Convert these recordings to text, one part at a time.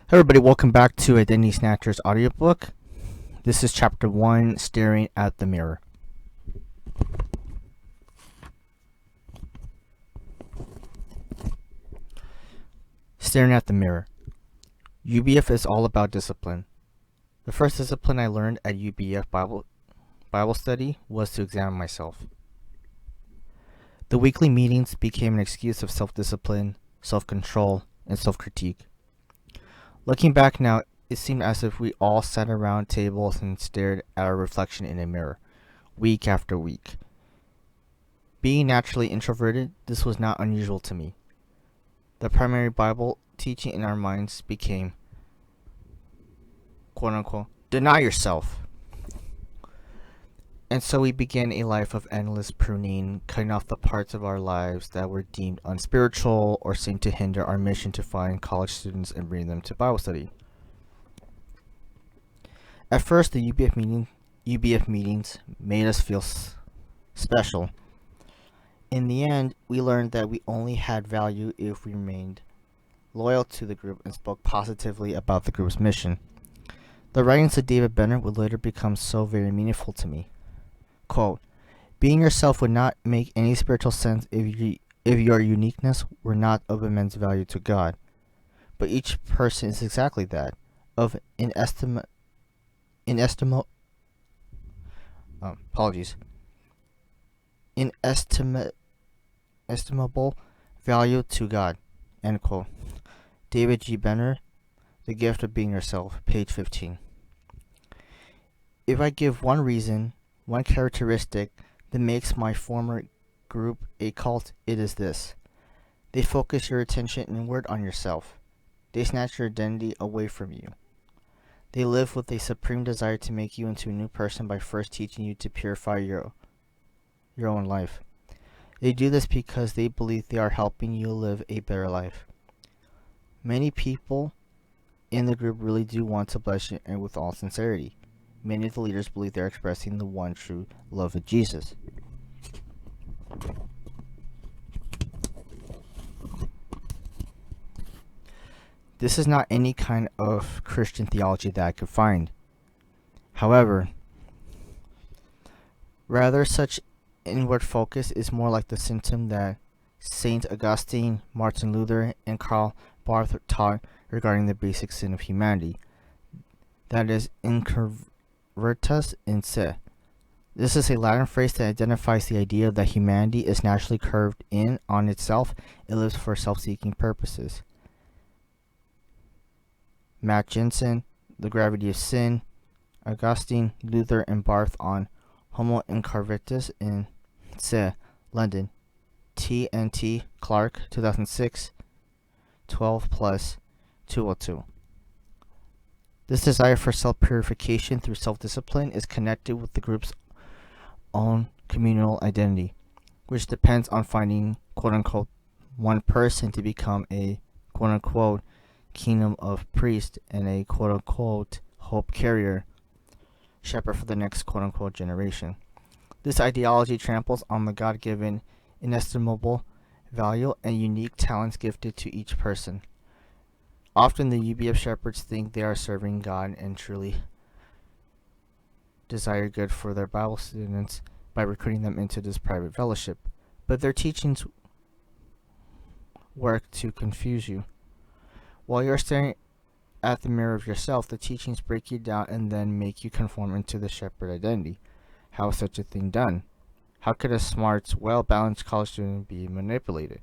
Hey everybody, welcome back to Identity Snatchers audiobook. This is chapter 1, Staring at the Mirror. Staring at the mirror. UBF is all about discipline. The first discipline I learned at UBF Bible study was to examine myself. The weekly meetings became an excuse of self-discipline, self-control, and self-critique. Looking back now, it seemed as if we all sat around tables and stared at our reflection in a mirror, week after week. Being naturally introverted, this was not unusual to me. The primary Bible teaching in our minds became, quote-unquote, deny yourself. And so we began a life of endless pruning, cutting off the parts of our lives that were deemed unspiritual or seemed to hinder our mission to find college students and bring them to Bible study. At first, the UBF meetings made us feel special. In the end, we learned that we only had value if we remained loyal to the group and spoke positively about the group's mission. The writings of David Benner would later become so very meaningful to me. Quote, being yourself would not make any spiritual sense if your uniqueness were not of immense value to God. But each person is exactly that, of inestimable value to God. End quote. David G. Benner, The Gift of Being Yourself, page 15. If I give one reason, one characteristic that makes my former group a cult, it is this. They focus your attention inward on yourself. They snatch your identity away from you. They live with a supreme desire to make you into a new person by first teaching you to purify your own life. They do this because they believe they are helping you live a better life. Many people in the group really do want to bless you, and with all sincerity. Many of the leaders believe they are expressing the one true love of Jesus. This is not any kind of Christian theology that I could find. However, rather such inward focus is more like the symptom that Saint Augustine, Martin Luther, and Karl Barth taught regarding the basic sin of humanity. That is, incurvatus in se. This is a Latin phrase that identifies the idea that humanity is naturally curved in on itself and lives for self-seeking purposes. Matt Jensen, The Gravity of Sin, Augustine, Luther, and Barth on Homo Incurvatus in Se, London, T. Clark, 2006, 12 plus 202. This desire for self-purification through self-discipline is connected with the group's own communal identity, which depends on finding, quote-unquote, one person to become a, quote-unquote, kingdom of priests and a, quote-unquote, hope carrier, shepherd for the next, quote-unquote, generation. This ideology tramples on the God-given, inestimable value and unique talents gifted to each person. Often the UBF shepherds think they are serving God and truly desire good for their Bible students by recruiting them into this private fellowship, but their teachings work to confuse you. While you're staring at the mirror of yourself, the teachings break you down and then make you conform into the shepherd identity. How is such a thing done? How could a smart, well-balanced college student be manipulated?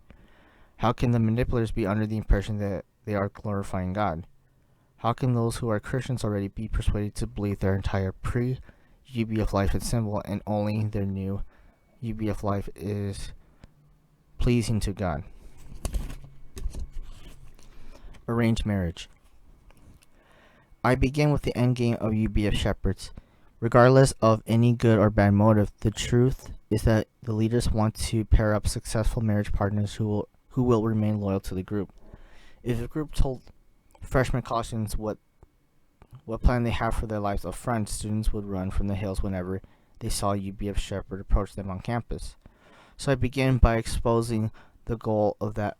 How can the manipulators be under the impression that they are glorifying God? How can those who are Christians already be persuaded to believe their entire pre-UBF life is sinful and only their new UBF life is pleasing to God? Arranged marriage. I begin with the endgame of UBF shepherds. Regardless of any good or bad motive, the truth is that the leaders want to pair up successful marriage partners who will remain loyal to the group. If the group told freshman college students what plan they have for their lives up front, students would run from the hills whenever they saw a UBF shepherd approach them on campus. So I begin by exposing the goal of that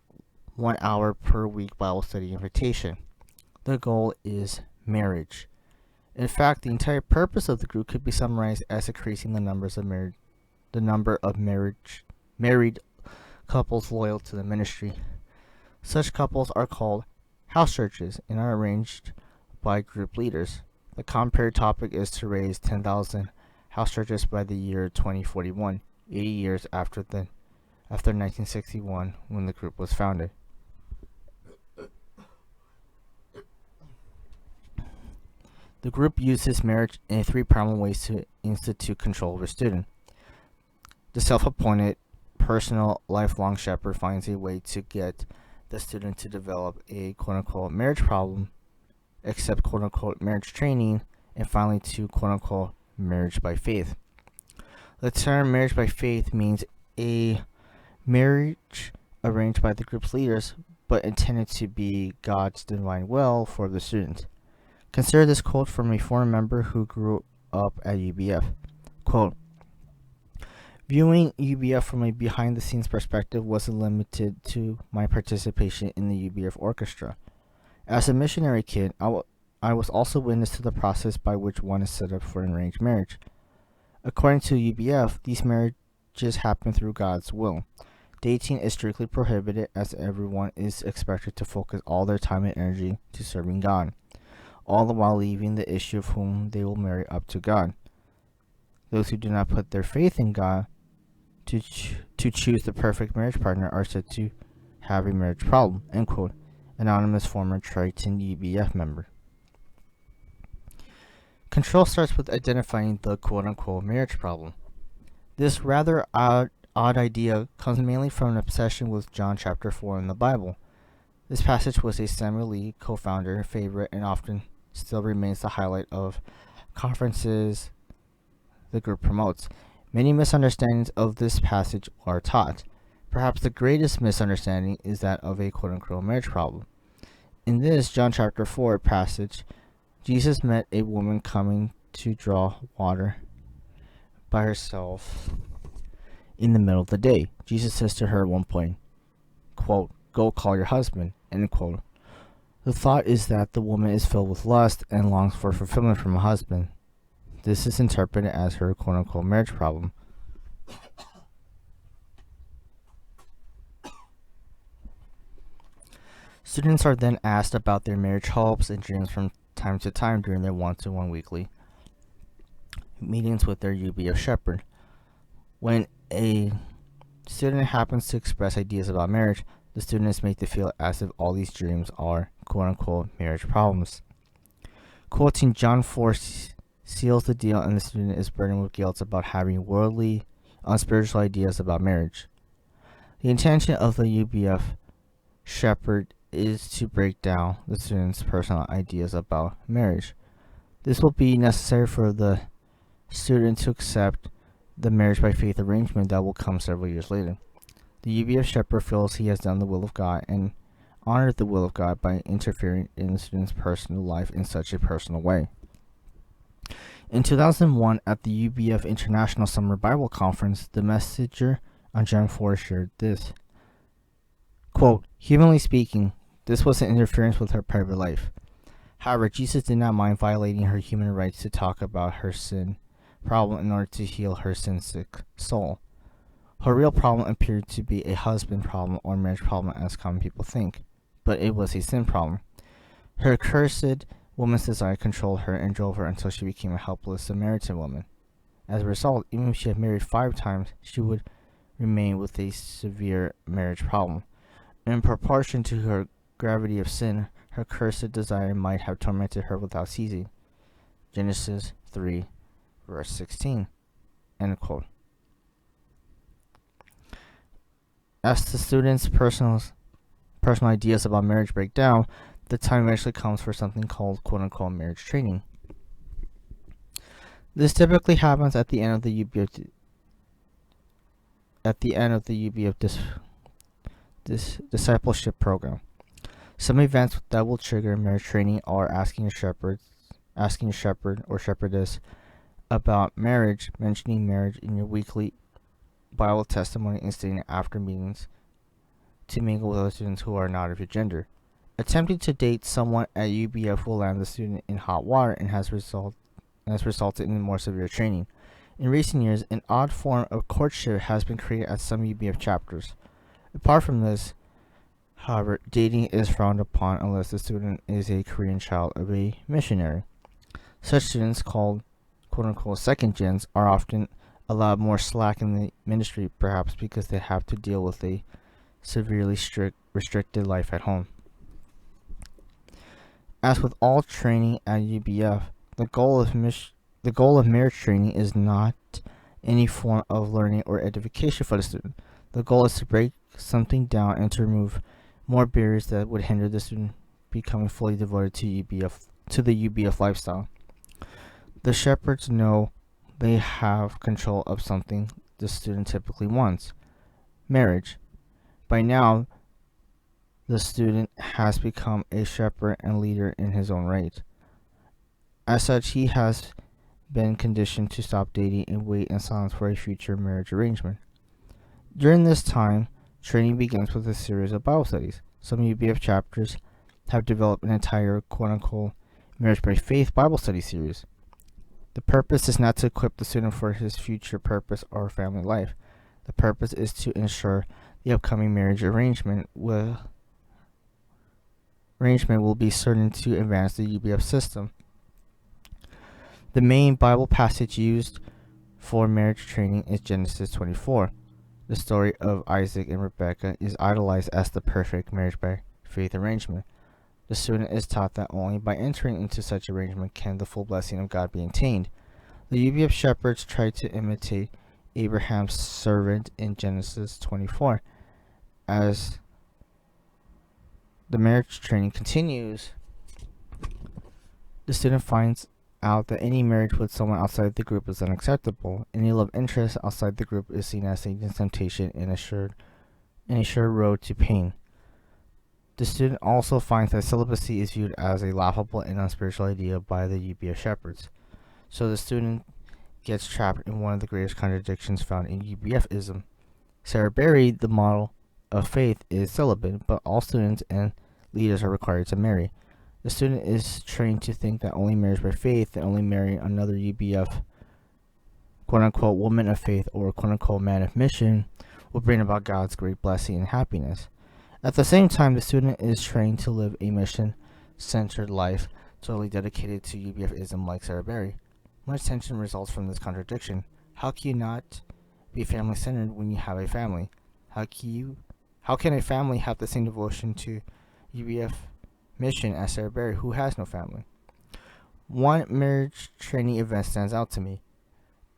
1 hour per week Bible study invitation. The goal is marriage. In fact, the entire purpose of the group could be summarized as increasing the number of married couples loyal to the ministry. Such couples are called house churches and are arranged by group leaders. The compared topic is to raise 10,000 house churches by the year 2041, 80 years after 1961 when the group was founded. The group uses marriage in three primary ways to institute control over student. The self-appointed personal lifelong shepherd finds a way to get the student to develop a quote-unquote marriage problem, accept quote-unquote marriage training, and finally to quote-unquote marriage by faith. The term marriage by faith means a marriage arranged by the group's leaders but intended to be God's divine will for the student. Consider this quote from a former member who grew up at UBF. Quote, viewing UBF from a behind-the-scenes perspective wasn't limited to my participation in the UBF orchestra. As a missionary kid, I was also witness to the process by which one is set up for an arranged marriage. According to UBF, these marriages happen through God's will. Dating is strictly prohibited as everyone is expected to focus all their time and energy to serving God, all the while leaving the issue of whom they will marry up to God. Those who do not put their faith in God to choose the perfect marriage partner are said to have a marriage problem, end quote. Anonymous former Triton UBF member. Control starts with identifying the quote-unquote marriage problem. This rather odd idea comes mainly from an obsession with John chapter 4 in the Bible. This passage was a Samuel Lee co-founder favorite and often still remains the highlight of conferences the group promotes. Many misunderstandings of this passage are taught. Perhaps the greatest misunderstanding is that of a quote-unquote marriage problem. In this John chapter 4 passage, Jesus met a woman coming to draw water by herself in the middle of the day. Jesus says to her at one point, quote, go call your husband, end quote. The thought is that the woman is filled with lust and longs for fulfillment from a husband. This is interpreted as her quote-unquote marriage problem. Students are then asked about their marriage hopes and dreams from time to time during their one-to-one weekly meetings with their UBF shepherd. When a student happens to express ideas about marriage, the student is made to feel as if all these dreams are quote-unquote marriage problems. Quoting John 4 seals the deal, and the student is burdened with guilt about having worldly, unspiritual ideas about marriage. The intention of the UBF shepherd is to break down the student's personal ideas about marriage. This will be necessary for the student to accept the marriage by faith arrangement that will come several years later. The UBF shepherd feels he has done the will of God and honored the will of God by interfering in the student's personal life in such a personal way. In 2001, at the UBF International Summer Bible Conference, the messenger on John 4 shared this. Quote, humanly speaking, this was an interference with her private life. However, Jesus did not mind violating her human rights to talk about her sin problem in order to heal her sin-sick soul. Her real problem appeared to be a husband problem or marriage problem as common people think, but it was a sin problem. Her cursed woman's desire controlled her and drove her until she became a helpless Samaritan woman. As a result, even if she had married 5 times, she would remain with a severe marriage problem. In proportion to her gravity of sin, her cursed desire might have tormented her without ceasing. Genesis 3, verse 16. End quote. As the student's personal ideas about marriage break down, the time eventually comes for something called quote-unquote marriage training. This typically happens at the end of the UBF discipleship program. Some events that will trigger marriage training are asking your shepherd or shepherdess about marriage, mentioning marriage in your weekly Bible testimony, and staying after meetings to mingle with other students who are not of your gender. Attempting to date someone at UBF will land the student in hot water and has resulted in more severe training. In recent years, an odd form of courtship has been created at some UBF chapters. Apart from this, however, dating is frowned upon unless the student is a Korean child of a missionary. Such students, called quote-unquote second gens, are often allowed more slack in the ministry, perhaps because they have to deal with a severely restricted life at home. As with all training at UBF, the goal of marriage training is not any form of learning or edification for the student. The goal is to break something down and to remove more barriers that would hinder the student becoming fully devoted to the UBF lifestyle. The shepherds know they have control of something the student typically wants: marriage. By now, the student has become a shepherd and leader in his own right. As such, he has been conditioned to stop dating and wait in silence for a future marriage arrangement. During this time, training begins with a series of Bible studies. Some UBF chapters have developed an entire quote-unquote marriage by faith Bible study series. The purpose is not to equip the student for his future purpose or family life. The purpose is to ensure the upcoming marriage arrangement will be certain to advance the UBF system. The main Bible passage used for marriage training is Genesis 24. The story of Isaac and Rebekah is idolized as the perfect marriage by faith arrangement. The student is taught that only by entering into such arrangement can the full blessing of God be attained. The UBF shepherds try to imitate Abraham's servant in Genesis 24. As the marriage training continues, the student finds out that any marriage with someone outside the group is unacceptable. Any love interest outside the group is seen as Satan's temptation and a sure road to pain. The student also finds that celibacy is viewed as a laughable and unspiritual idea by the UBF shepherds. So the student gets trapped in one of the greatest contradictions found in UBFism. Sarah Berry, the model of faith, is celibate, but all students and leaders are required to marry. The student is trained to think that only marriage by faith, that only marrying another UBF quote-unquote woman of faith or quote-unquote man of mission will bring about God's great blessing and happiness. At the same time, the student is trained to live a mission-centered life totally dedicated to UBFism like Sarah Berry. Much tension results from this contradiction. How can you not be family-centered when you have a family? How can a family have the same devotion to UBF mission as Sarah Berry, who has no family? One marriage training event stands out to me.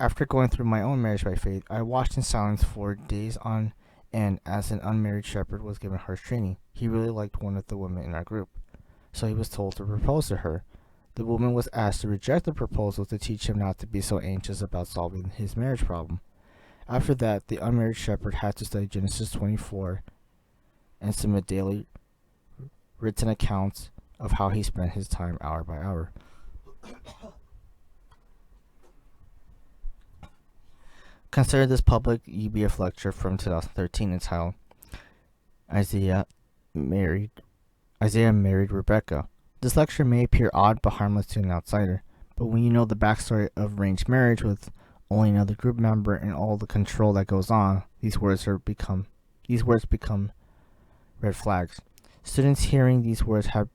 After going through my own marriage by faith, I watched in silence for days on end as an unmarried shepherd was given harsh training. He really liked one of the women in our group, so he was told to propose to her. The woman was asked to reject the proposal to teach him not to be so anxious about solving his marriage problem. After that, the unmarried shepherd had to study Genesis 24 and submit daily written accounts of how he spent his time hour by hour. Consider this public UBF lecture from 2013 entitled Isaiah Married Rebekah. This lecture may appear odd but harmless to an outsider, but when you know the backstory of arranged marriage with only another group member and all the control that goes on, these words become red flags. Students hearing these words have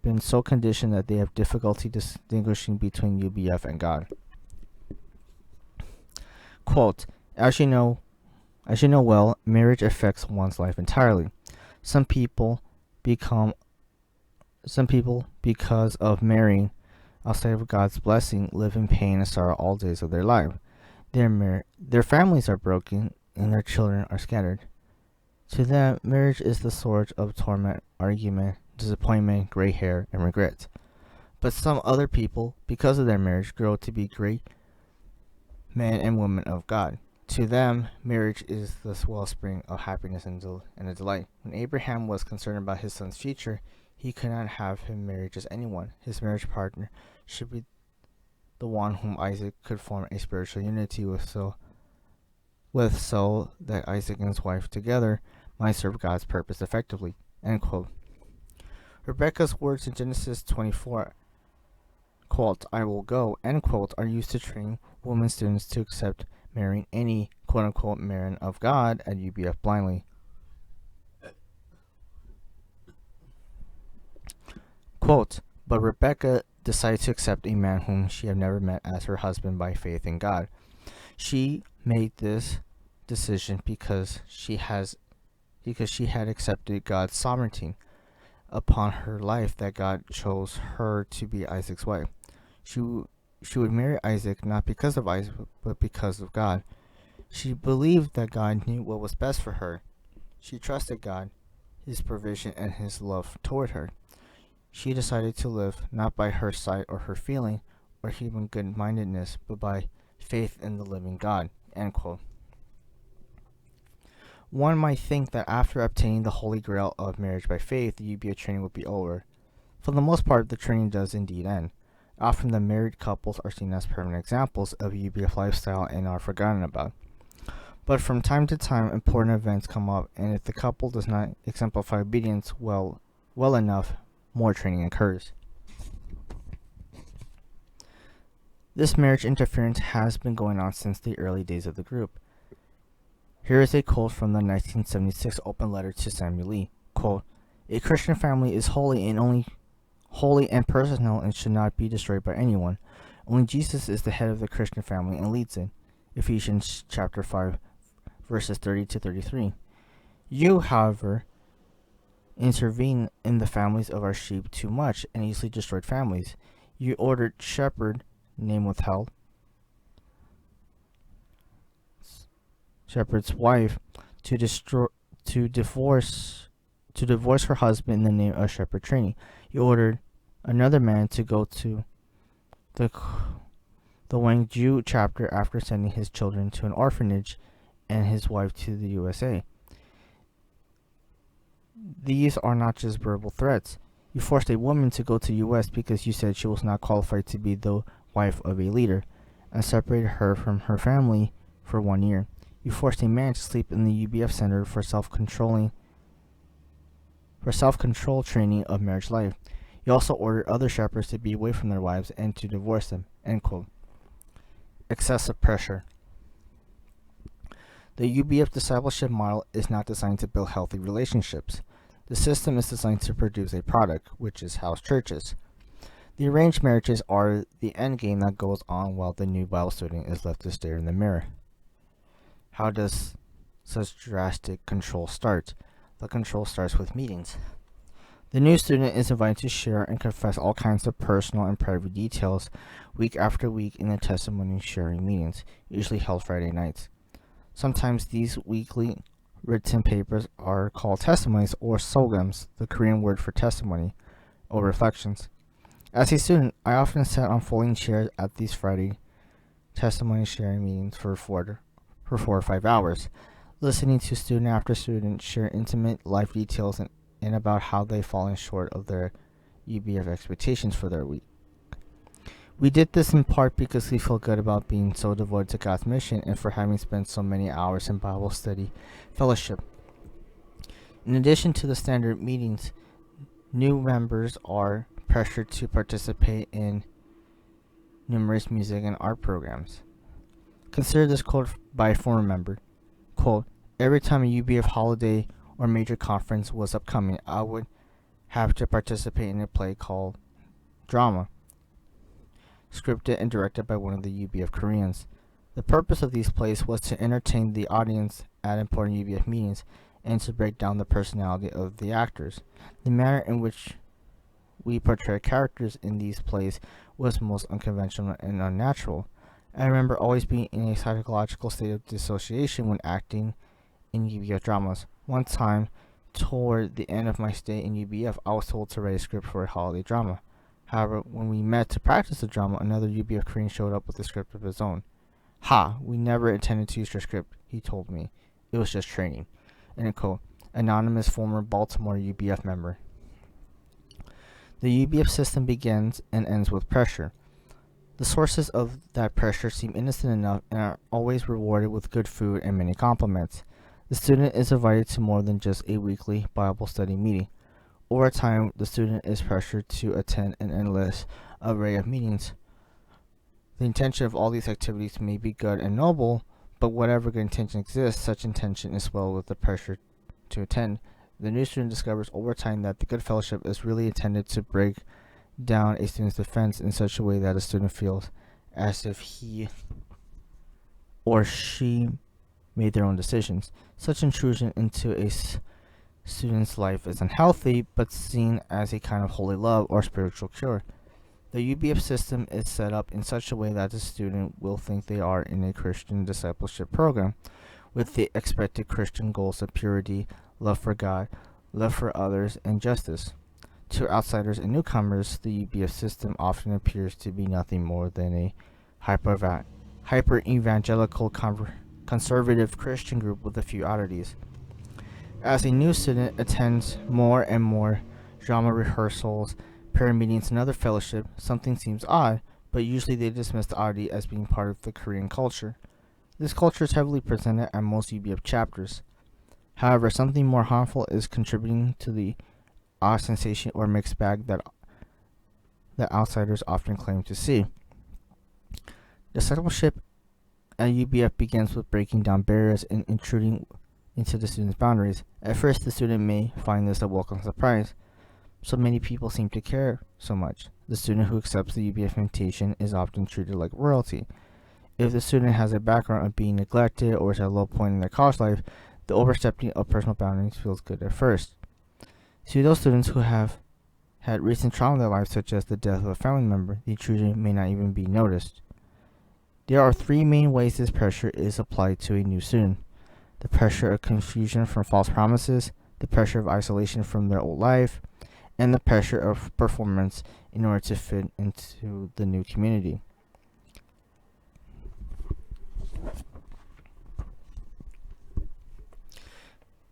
been so conditioned that they have difficulty distinguishing between UBF and God. Quote, as you know well, marriage affects one's life entirely. Some people, because of marrying outside of God's blessing, live in pain and sorrow all days of their life. Their families are broken and their children are scattered. To them, marriage is the source of torment, argument, disappointment, gray hair, and regret. But some other people, because of their marriage, grow to be great men and women of God. To them, marriage is the wellspring of happiness and a delight. When Abraham was concerned about his son's future, he could not have him marry just anyone. His marriage partner should be the one whom Isaac could form a spiritual unity with, so that Isaac and his wife together might serve God's purpose effectively. End quote. Rebecca's words in Genesis 24, quote, I will go, end quote, are used to train women students to accept marrying any quote unquote man of God at UBF blindly. Quote, but Rebecca decided to accept a man whom she had never met as her husband by faith in God. She made this decision because she had accepted God's sovereignty upon her life, that God chose her to be Isaac's wife. She would marry Isaac not because of Isaac, but because of God. She believed that God knew what was best for her. She trusted God, His provision, and His love toward her. She decided to live not by her sight or her feeling or human good-mindedness, but by faith in the living God. End quote. One might think that after obtaining the holy grail of marriage by faith, the UBF training would be over. For the most part, the training does indeed end. Often the married couples are seen as permanent examples of UBF lifestyle and are forgotten about. But from time to time, important events come up, and if the couple does not exemplify obedience well enough, more training occurs. This marriage interference has been going on since the early days of the group. Here is a quote from the 1976 open letter to Samuel Lee. Quote, a Christian family is holy and personal and should not be destroyed by anyone. Only Jesus is the head of the Christian family and leads it. Ephesians chapter 5, verses 30 to 33. You, however, intervene in the families of our sheep too much and easily destroyed families. You ordered shepherd, name withheld, shepherd's wife, to divorce her husband in the name of shepherd training. You ordered another man to go to the Wangju chapter after sending his children to an orphanage and his wife to the USA. These are not just verbal threats. You forced a woman to go to US because you said she was not qualified to be the wife of a leader, and separated her from her family for 1 year. You forced a man to sleep in the UBF Center for self-control training of marriage life. You also ordered other shepherds to be away from their wives and to divorce them. End quote. Excessive pressure. The UBF discipleship model is not designed to build healthy relationships. The system is designed to produce a product, which is house churches. The arranged marriages are the end game that goes on while the new Bible student is left to stare in the mirror. How does such drastic control start? The control starts with meetings. The new student is invited to share and confess all kinds of personal and private details week after week in the testimony sharing meetings, usually held Friday nights. Sometimes these weekly written papers are called testimonies or sogams, the Korean word for testimony, or reflections. As a student, I often sat on folding chairs at these Friday testimony sharing meetings for 4 or 5 hours, listening to student after student share intimate life details and about how they've fallen short of their UBF expectations for their week. We did this in part because we feel good about being so devoted to God's mission and for having spent so many hours in Bible study fellowship. In addition to the standard meetings, new members are pressured to participate in numerous music and art programs. Consider this quote by a former member. Quote, every time a UBF holiday or major conference was upcoming, I would have to participate in a play called Drama, scripted and directed by one of the UBF Koreans. The purpose of these plays was to entertain the audience at important UBF meetings and to break down the personality of the actors. The manner in which we portray characters in these plays was most unconventional and unnatural. I remember always being in a psychological state of dissociation when acting in UBF dramas. One time, toward the end of my stay in UBF, I was told to write a script for a holiday drama. However, when we met to practice the drama, another UBF Korean showed up with a script of his own. Ha, we never intended to use your script, he told me. It was just training. End quote. Anonymous former Baltimore UBF member. The UBF system begins and ends with pressure. The sources of that pressure seem innocent enough and are always rewarded with good food and many compliments. The student is invited to more than just a weekly Bible study meeting, Over time, the student is pressured to attend an endless array of meetings. The intention of all these activities may be good and noble, but whatever good intention exists, such intention is swelled with the pressure to attend. The new student discovers over time that the good fellowship is really intended to break down a student's defense in such a way that a student feels as if he or she made their own decisions. Such intrusion into a student's life is unhealthy, but seen as a kind of holy love or spiritual cure. The UBF system is set up in such a way that the student will think they are in a Christian discipleship program, with the expected Christian goals of purity, love for God, love for others, and justice. To outsiders and newcomers, the UBF system often appears to be nothing more than a hyper-evangelical conservative Christian group with a few oddities. As a new student attends more and more drama rehearsals, prayer meetings, and other fellowship, something seems odd, but usually they dismiss the oddity as being part of the Korean culture. This culture is heavily presented at most UBF chapters. However, something more harmful is contributing to the odd sensation or mixed bag that outsiders often claim to see. Discipleship at UBF begins with breaking down barriers and intruding into the student's boundaries. At first, the student may find this a welcome surprise. So many people seem to care so much. The student who accepts the UBF invitation is often treated like royalty. If the student has a background of being neglected or is at a low point in their college life, the overstepping of personal boundaries feels good at first. To those students who have had recent trauma in their lives, such as the death of a family member, the intrusion may not even be noticed. There are three main ways this pressure is applied to a new student: the pressure of confusion from false promises, the pressure of isolation from their old life, and the pressure of performance in order to fit into the new community.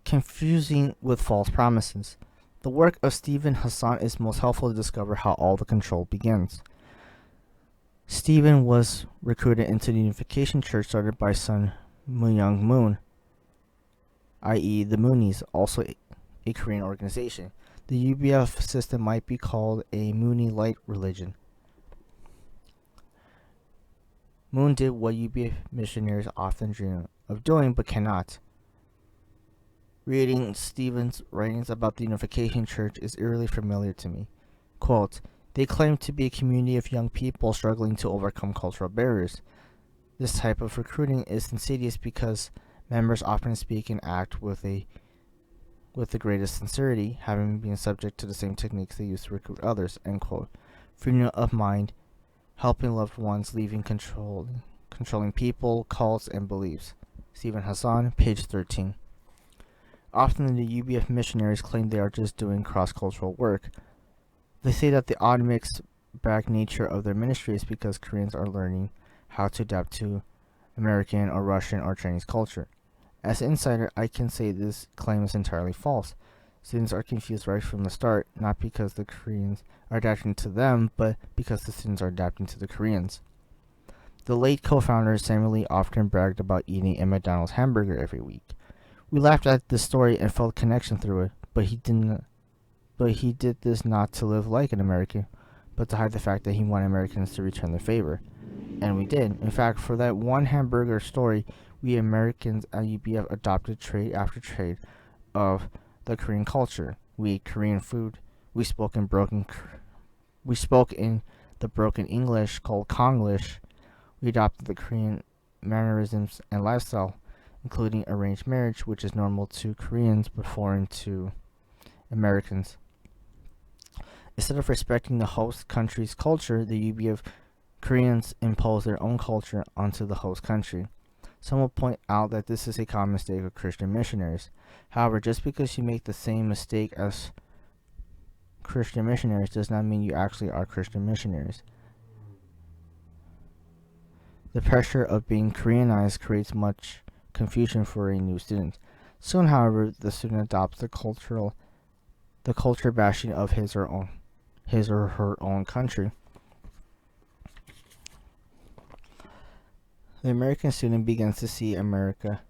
Confusing with false promises. The work of Stephen Hassan is most helpful to discover how all the control begins. Stephen was recruited into the Unification Church started by Sun Myung Moon, i.e. the Moonies, also a Korean organization. The UBF system might be called a Moonie light religion. Moon did what UBF missionaries often dream of doing but cannot. Reading Stephen's writings about the Unification Church is eerily familiar to me. Quote, "They claim to be a community of young people struggling to overcome cultural barriers. This type of recruiting is insidious because members often speak and act with the greatest sincerity, having been subject to the same techniques they use to recruit others." End quote. Freedom of mind, helping loved ones, leaving controlling people, cults, and beliefs. Stephen Hassan, page 13. Often the UBF missionaries claim they are just doing cross-cultural work. They say that the odd mixed bag nature of their ministry is because Koreans are learning how to adapt to American or Russian or Chinese culture. As an insider, I can say this claim is entirely false. Students are confused right from the start, not because the Koreans are adapting to them, but because the students are adapting to the Koreans. The late co-founder Samuel Lee often bragged about eating a McDonald's hamburger every week. We laughed at this story and felt connection through it, but he did this not to live like an American, but to hide the fact that he wanted Americans to return the favor. And we did. In fact, for that one hamburger story, we Americans at UBF adopted trade after trade of the Korean culture. We ate Korean food. We spoke in the broken English called Konglish. We adopted the Korean mannerisms and lifestyle, including arranged marriage, which is normal to Koreans but foreign to Americans. Instead of respecting the host country's culture, the UBF Koreans impose their own culture onto the host country. Some will point out that this is a common mistake of Christian missionaries. However, just because you make the same mistake as Christian missionaries does not mean you actually are Christian missionaries. The pressure of being Koreanized creates much confusion for a new student. Soon, however, the student adopts the culture bashing of his or her own country. The American student begins to see America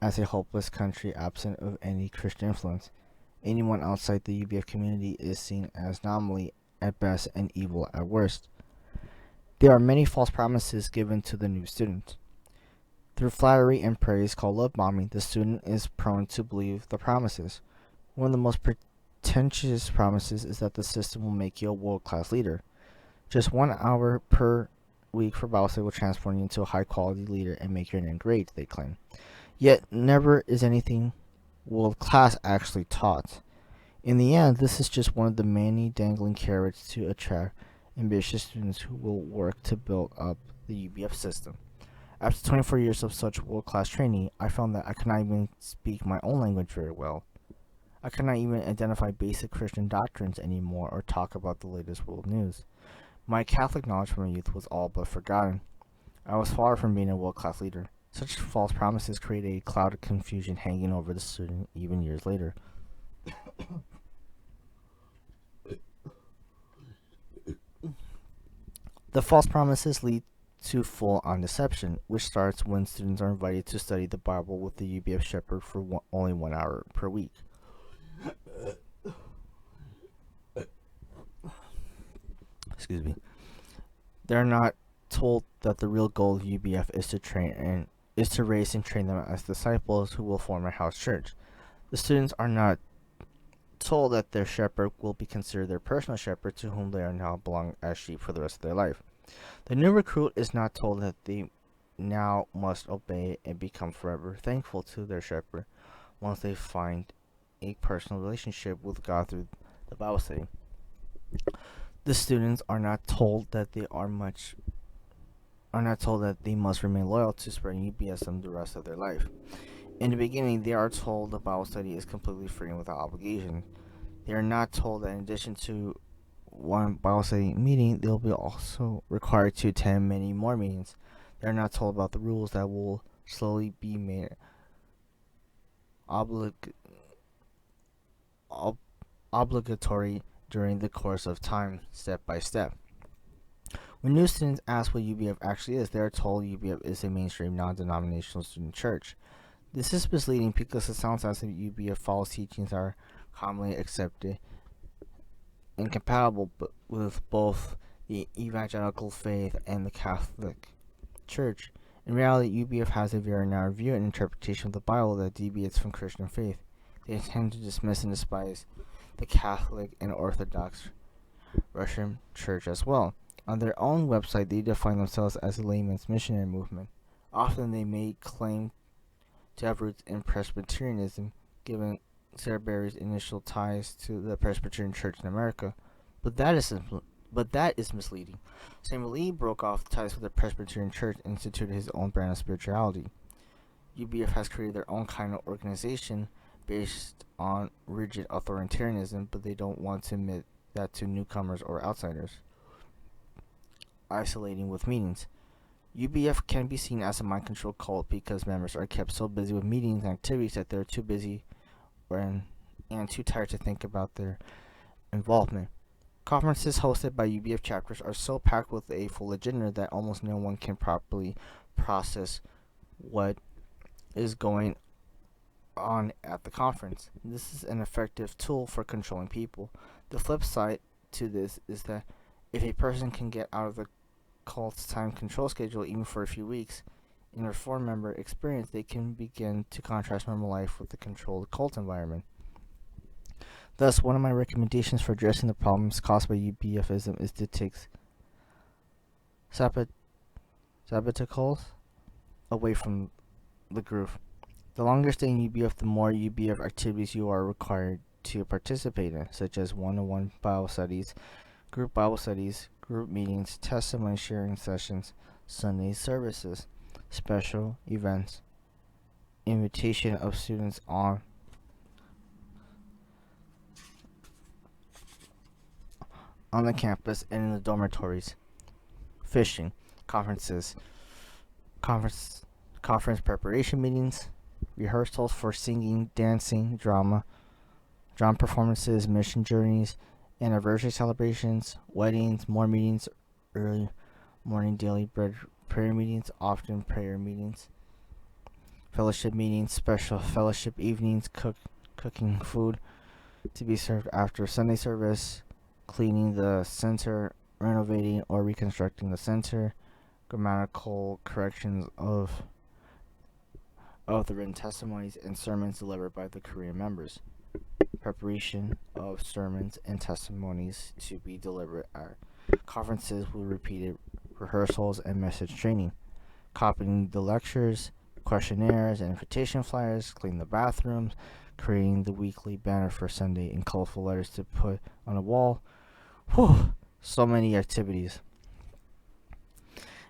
as a hopeless country absent of any Christian influence. Anyone outside the UBF community is seen as anomaly at best and evil at worst. There are many false promises given to the new student. Through flattery and praise, called love bombing, the student is prone to believe the promises. One of the most pretentious promises is that the system will make you a world-class leader. Just 1 hour per week for Bible study will transform you into a high-quality leader and make your name great, they claim. Yet, never is anything world-class actually taught. In the end, this is just one of the many dangling carrots to attract ambitious students who will work to build up the UBF system. After 24 years of such world-class training, I found that I could not even speak my own language very well. I could not even identify basic Christian doctrines anymore or talk about the latest world news. My Catholic knowledge from my youth was all but forgotten. I was far from being a world-class leader. Such false promises create a cloud of confusion hanging over the student even years later. The false promises lead to full-on deception, which starts when students are invited to study the Bible with the UBF shepherd for only 1 hour per week. Excuse me. They're not told that the real goal of UBF is to raise and train them as disciples who will form a house church. The students are not told that their shepherd will be considered their personal shepherd to whom they are now belong as sheep for the rest of their life. The new recruit is not told that they now must obey and become forever thankful to their shepherd once they find a personal relationship with God through the Bible study. The students are not told that they must remain loyal to spreading UBSM the rest of their life. In the beginning, they are told the Bible study is completely free and without obligation. They are not told that in addition to one Bible study meeting, they will be also required to attend many more meetings. They are not told about the rules that will slowly be made obligatory during the course of time, step by step. When new students ask what UBF actually is, they are told UBF is a mainstream non-denominational student church. This is misleading because it sounds as if UBF follows teachings that are commonly accepted and compatible with both the evangelical faith and the Catholic Church. In reality, UBF has a very narrow view and interpretation of the Bible that deviates from Christian faith. They tend to dismiss and despise the Catholic and Orthodox Russian Church as well. On their own website, they define themselves as a layman's missionary movement. Often they may claim to have roots in Presbyterianism, given Sarah Berry's initial ties to the Presbyterian Church in America, but that is misleading. Samuel Lee broke off ties with the Presbyterian Church and instituted his own brand of spirituality. UBF has created their own kind of organization based on rigid authoritarianism, but they don't want to admit that to newcomers or outsiders. Isolating with meetings. UBF can be seen as a mind control cult because members are kept so busy with meetings and activities that they're too busy and too tired to think about their involvement. Conferences hosted by UBF chapters are so packed with a full agenda that almost no one can properly process what is going on at the conference. This is an effective tool for controlling people. The flip side to this is that if a person can get out of the cult's time control schedule even for a few weeks, in a reform member experience, they can begin to contrast normal life with the controlled cult environment. Thus, one of my recommendations for addressing the problems caused by UBFism is to take sabbaticals away from the group. The longer you stay in UBF, the more UBF activities you are required to participate in, such as one-on-one Bible studies, group Bible studies, group meetings, testimony sharing sessions, Sunday services, special events, invitation of students on the campus and in the dormitories, fishing, conference preparation meetings, rehearsals for singing, dancing, drama performances, mission journeys, anniversary celebrations, weddings, more meetings, early morning daily bread prayer meetings, often prayer meetings, fellowship meetings, special fellowship evenings, cooking food, to be served after Sunday service, cleaning the center, renovating or reconstructing the center, grammatical corrections of the written testimonies and sermons delivered by the Korean members, preparation of sermons and testimonies to be delivered at conferences with repeated rehearsals and message training, copying the lectures, questionnaires, and invitation flyers, cleaning the bathrooms, creating the weekly banner for Sunday in colorful letters to put on a wall. Whew, so many activities.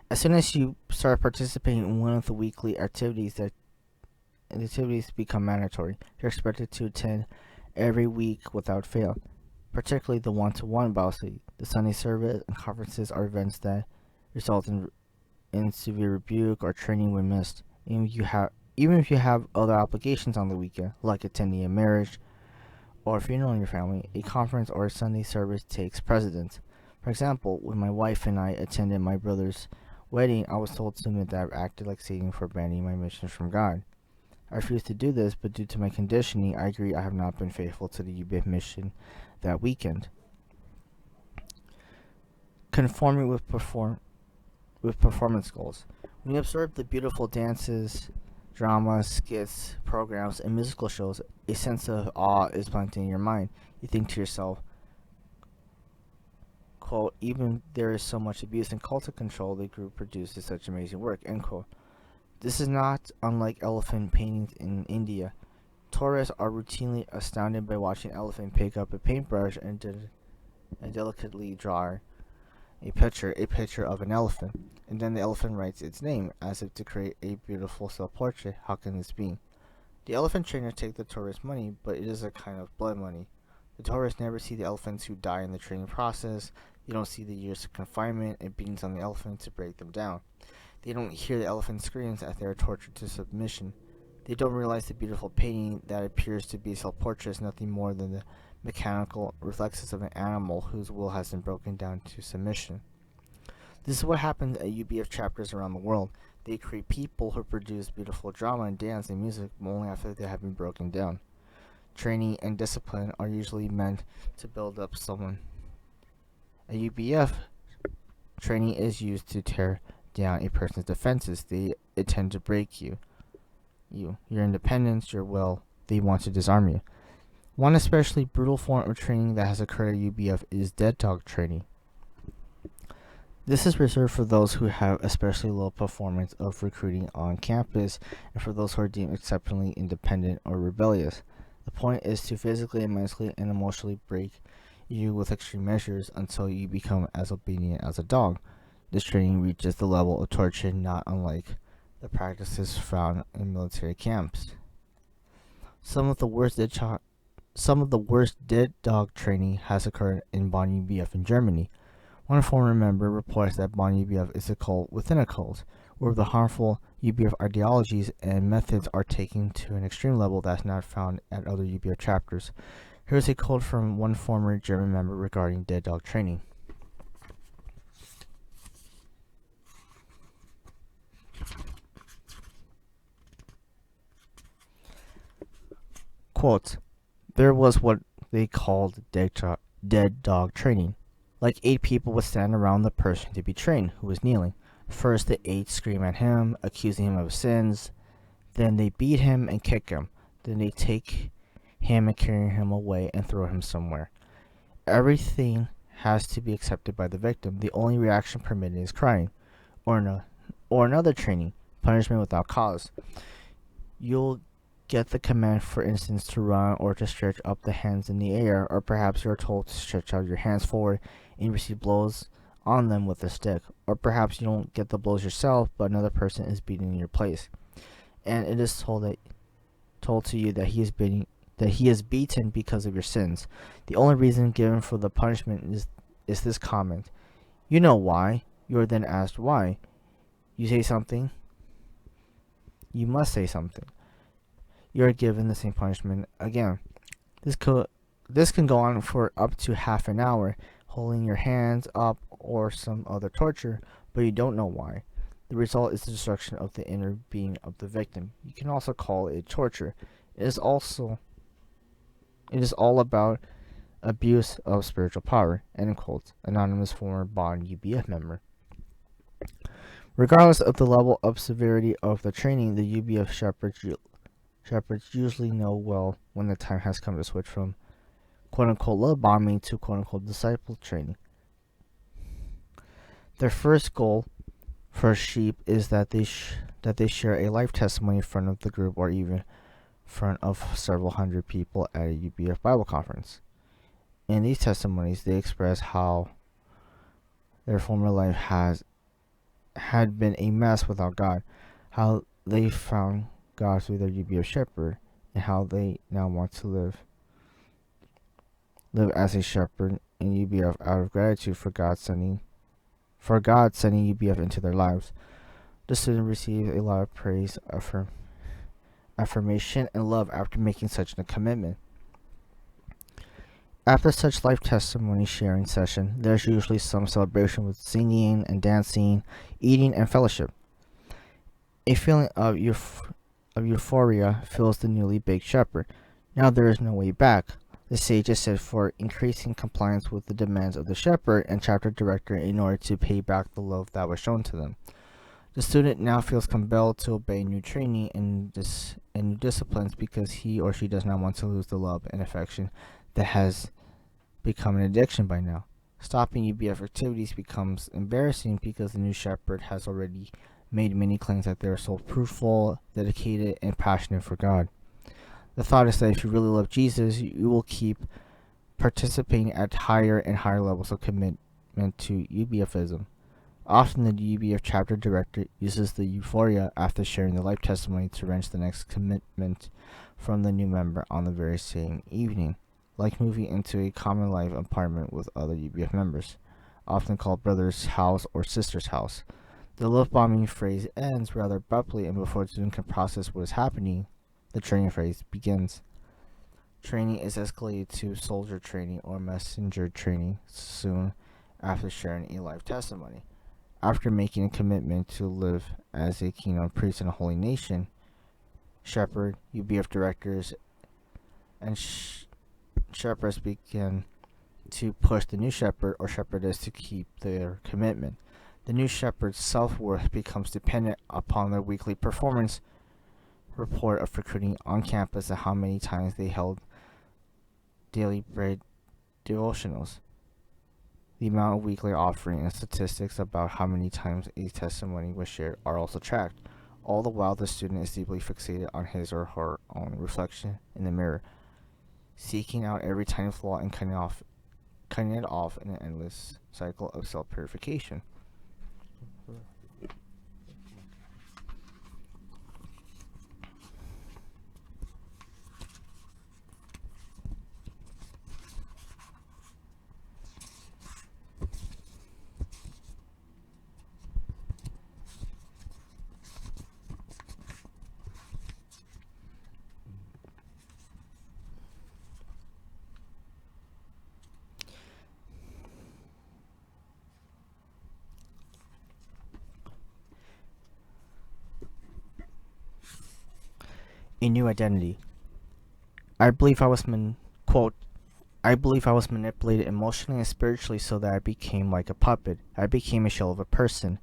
As soon as you start participating in one of the weekly activities, the activities become mandatory. You're expected to attend every week without fail, particularly the one-to-one Bible study. The Sunday service and conferences are events that result in severe rebuke or training when missed. Even if you have other obligations on the weekend, like attending a marriage or a funeral in your family, a conference or a Sunday service takes precedence. For example, when my wife and I attended my brother's wedding, I was told to admit that I've acted like Satan for abandoning my missions from God. I refused to do this, but due to my conditioning, I agree I have not been faithful to the UBIF mission that weekend. Conforming with performance goals. When you observe the beautiful dances, dramas, skits, programs, and musical shows, a sense of awe is planted in your mind. You think to yourself, quote, even there is so much abuse and culture control, the group produces such amazing work, end quote. This is not unlike elephant paintings in India. Tourists are routinely astounded by watching an elephant pick up a paintbrush and delicately draw a picture of an elephant, and then the elephant writes its name as if to create a beautiful self-portrait. How can this be? The elephant trainers take the tourist money, but it is a kind of blood money. The tourists never see the elephants who die in the training process. They don't see the years of confinement and beatings on the elephant to break them down. They don't hear the elephant screams as they are tortured to submission. They don't realize the beautiful painting that appears to be a self-portrait is nothing more than the mechanical reflexes of an animal whose will has been broken down to submission. This is what happens at UBF chapters around the world. They create people who produce beautiful drama and dance and music only after they have been broken down. Training and discipline are usually meant to build up someone. At UBF, training is used to tear down a person's defenses. They intend to break your independence, your will. They want to disarm you. One especially brutal form of training that has occurred at UBF is dead dog training. This is reserved for those who have especially low performance of recruiting on campus and for those who are deemed exceptionally independent or rebellious. The point is to physically, mentally, and emotionally break you with extreme measures until you become as obedient as a dog. This training reaches the level of torture not unlike the practices found in military camps. Some of the worst dead dog training has occurred in Bonn UBF in Germany. One former member reports that Bonn UBF is a cult within a cult, where the harmful UBF ideologies and methods are taken to an extreme level that's not found at other UBF chapters. Here's a quote from one former German member regarding dead dog training. Quote, there was what they called dead dog training. Like 8 people would stand around the person to be trained, who was kneeling. First, the 8 scream at him, accusing him of sins. Then they beat him and kick him. Then they take him and carry him away and throw him somewhere. Everything has to be accepted by the victim. The only reaction permitted is crying. Or another training, punishment without cause. You'll get the command, for instance, to run or to stretch up the hands in the air, or perhaps you're told to stretch out your hands forward and you receive blows on them with a stick, or perhaps you don't get the blows yourself, but another person is beating in your place, and it is told to you that he is beaten because of your sins. The only reason given for the punishment is this comment: "You know why?" You are then asked why. You say something. You must say something. You are given the same punishment again. This can go on for up to half an hour, holding your hands up or some other torture, but you don't know why. The result is the destruction of the inner being of the victim. You can also call it torture. It is also It is all about abuse of spiritual power, end quote, anonymous former Bond UBF member. Regardless of the level of severity of the training, the UBF shepherds usually know well when the time has come to switch from quote-unquote love bombing to quote-unquote disciple training. Their first goal for sheep is that they share a life testimony in front of the group or even in front of several hundred people at a UBF Bible conference. In these testimonies, they express how their former life had been a mess without God, how they found God through their UBF shepherd, and how they now want to live as a shepherd in UBF out of gratitude for God sending UBF into their lives. The student receives a lot of praise, affirmation, and love after making such a commitment. After such life testimony sharing session, there's usually some celebration with singing and dancing, eating, and fellowship. A feeling of euphoria fills the newly baked shepherd. Now there is no way back. The sages said for increasing compliance with the demands of the shepherd and chapter director in order to pay back the love that was shown to them. The student now feels compelled to obey new training and new disciplines because he or she does not want to lose the love and affection that has become an addiction by now. Stopping UBF activities becomes embarrassing because the new shepherd has already made many claims that they are so fruitful, dedicated, and passionate for God. The thought is that if you really love Jesus, you will keep participating at higher and higher levels of commitment to UBFism. Often the UBF chapter director uses the euphoria after sharing the life testimony to wrench the next commitment from the new member on the very same evening, like moving into a common life apartment with other UBF members, often called brother's house or sister's house. The love bombing phrase ends rather abruptly, and before the student can process what is happening, the training phase begins. Training is escalated to soldier training or messenger training soon after sharing a life testimony. After making a commitment to live as a kingdom priest in a holy nation, shepherd, UBF directors, and shepherds begin to push the new shepherd or shepherdess to keep their commitment. The new shepherd's self-worth becomes dependent upon their weekly performance report of recruiting on campus and how many times they held daily bread devotionals. The amount of weekly offering and statistics about how many times a testimony was shared are also tracked. All the while, the student is deeply fixated on his or her own reflection in the mirror, seeking out every tiny flaw and cutting it off in an endless cycle of self-purification. A new identity. I believe I was manipulated emotionally and spiritually so that I became like a puppet. I became a shell of a person.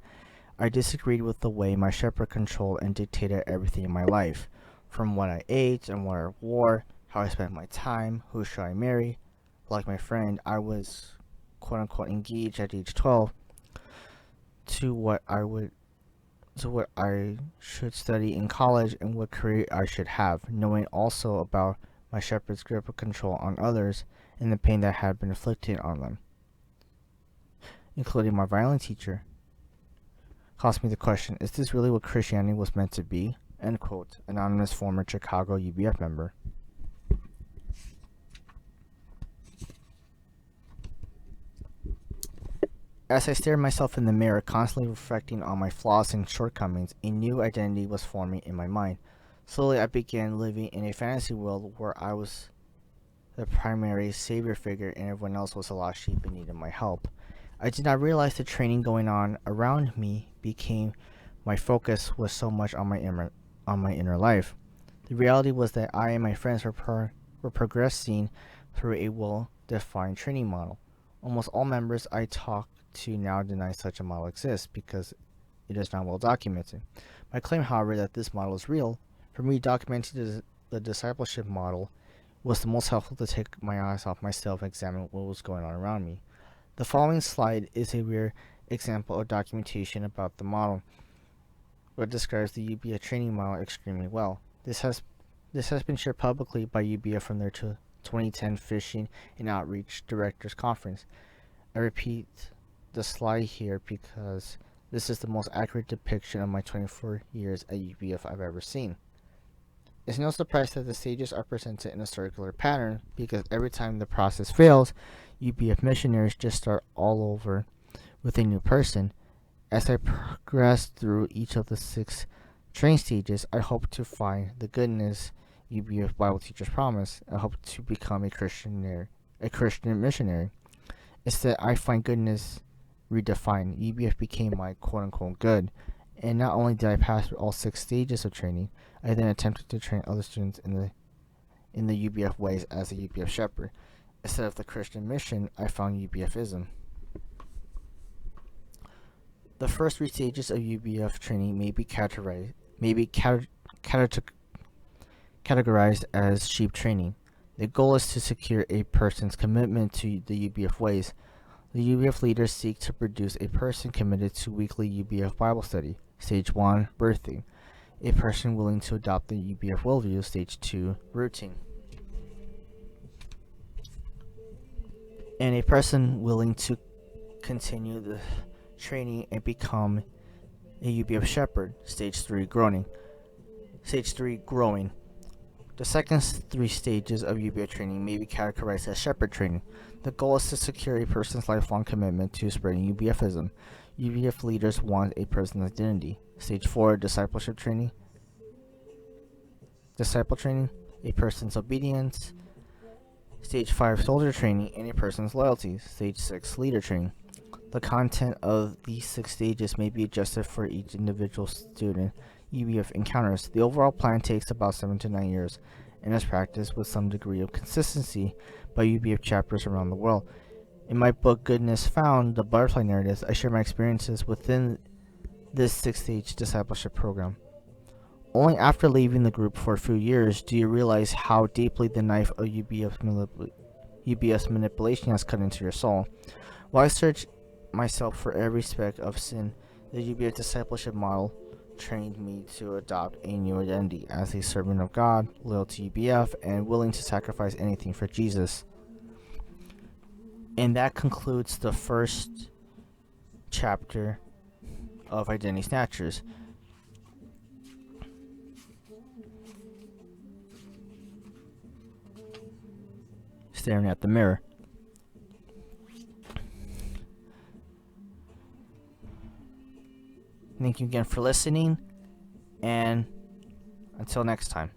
I disagreed with the way my shepherd controlled and dictated everything in my life, from what I ate and what I wore, how I spent my time, who should I marry. Like my friend, I was quote-unquote engaged at age 12 to what I should study in college and what career I should have, knowing also about my shepherd's grip of control on others and the pain that had been inflicted on them, including my violin teacher. Cost me the question, is this really what Christianity was meant to be? End quote. Anonymous former Chicago UBF member. As I stared myself in the mirror, constantly reflecting on my flaws and shortcomings, a new identity was forming in my mind. Slowly, I began living in a fantasy world where I was the primary savior figure and everyone else was a lost sheep in need of my help. I did not realize the training going on around me became my focus was so much on my inner life. The reality was that I and my friends were were progressing through a well-defined training model. Almost all members I talk to now deny such a model exists because it is not well documented. My claim, however, that this model is real, for me documenting the discipleship model was the most helpful to take my eyes off myself and examine what was going on around me. The following slide is a rare example of documentation about the model, what describes the UBF training model extremely well. This has been shared publicly by UBF from their 2010 Fishing and Outreach Directors Conference. I repeat the slide here because this is the most accurate depiction of my 24 years at UBF I've ever seen. It's no surprise that the stages are presented in a circular pattern because every time the process fails, UBF missionaries just start all over with a new person. As I progress through each of the 6 training stages, I hope to find the goodness UBF Bible teachers promise. I hope to become a Christian missionary. Instead, I find goodness redefined. UBF became my quote-unquote good. And not only did I pass through all 6 stages of training, I then attempted to train other students in the UBF ways as a UBF shepherd. Instead of the Christian mission, I found UBFism. The first 3 stages of UBF training may be categorized as sheep training. The goal is to secure a person's commitment to the UBF ways. The UBF leaders seek to produce a person committed to weekly UBF Bible study. Stage 1, birthing. A person willing to adopt the UBF worldview. Stage 2, routine. And a person willing to continue the training and become a UBF shepherd. Stage 3, growing. Stage 3, growing. The second 3 stages of UBF training may be categorized as shepherd training. The goal is to secure a person's lifelong commitment to spreading UBFism. UBF leaders want a person's identity. Stage 4, discipleship training. Disciple training, a person's obedience. Stage 5, soldier training, and a person's loyalty. Stage 6, leader training. The content of these 6 stages may be adjusted for each individual student UBF encounters. The overall plan takes about 7 to 9 years and is practiced with some degree of consistency by UBF chapters around the world. In my book, Goodness Found, The Butterfly Narratives, I share my experiences within this 6-stage discipleship program. Only after leaving the group for a few years do you realize how deeply the knife of UBS manipulation has cut into your soul. While I search myself for every speck of sin, the UBF discipleship model trained me to adopt a new identity as a servant of God, loyal to UBF, and willing to sacrifice anything for Jesus. And that concludes the first chapter of Identity Snatchers. Staring at the mirror. Thank you again for listening, and until next time.